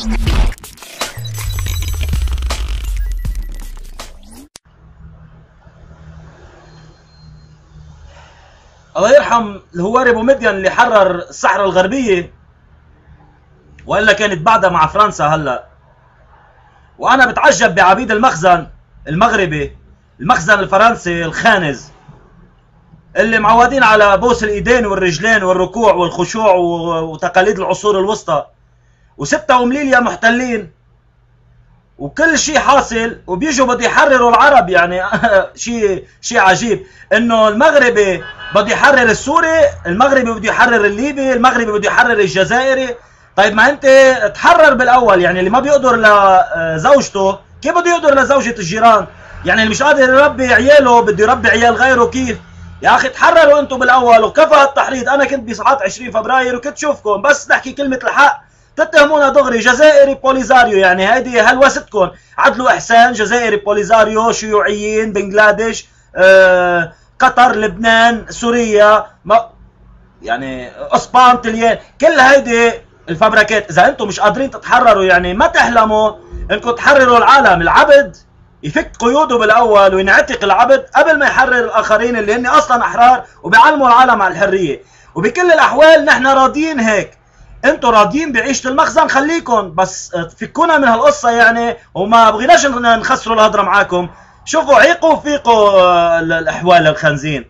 الله يرحم الهواري بومدين اللي حرر الصحراء الغربية، وإلا كانت بعدها مع فرنسا هلا. وأنا بتعجب بعبيد المخزن المغربي، المخزن الفرنسي الخانز، اللي معودين على بوس الإيدين والرجلين والركوع والخشوع وتقاليد العصور الوسطى، وستة ومليليا محتلين وكل شيء حاصل، وبيجوا بده يحرروا العرب. يعني شيء عجيب انه المغربي بده يحرر السوري، المغربي بده يحرر الليبي، المغربي بده يحرر الجزائري. طيب ما انت تحرر بالاول. يعني اللي ما بيقدر لزوجته كيف بده يقدر لزوجة الجيران؟ يعني اللي مش قادر يربي عياله بده يربي عيال غيره كيف؟ يا اخي تحرروا انتم بالاول وكفى التحريض. انا كنت بصحات 20 فبراير وكنت شوفكم بس نحكي كلمة الحق تتهمونا دغري جزائري بوليزاريو. يعني هيدي هلوستكم. عدلو احسان جزائري بوليزاريو، شيوعيين، بنغلاديش، قطر، لبنان، سوريا، يعني اسبان، طليان، كل هيدي الفبركات. اذا انتم مش قادرين تتحرروا يعني ما تحلموا انكم تحرروا العالم. العبد يفك قيوده بالاول وينعتق العبد قبل ما يحرر الاخرين اللي هن اصلا احرار وبيعلموا العالم على الحريه. وبكل الاحوال نحن راضيين هيك. انتوا راضيين بعيشه المخزن، خليكم بس فكونا من هالقصه يعني، وما بغيناش نخسروا الهضره معاكم. شوفوا عيقوا وفيقوا الاحوال الخنزين.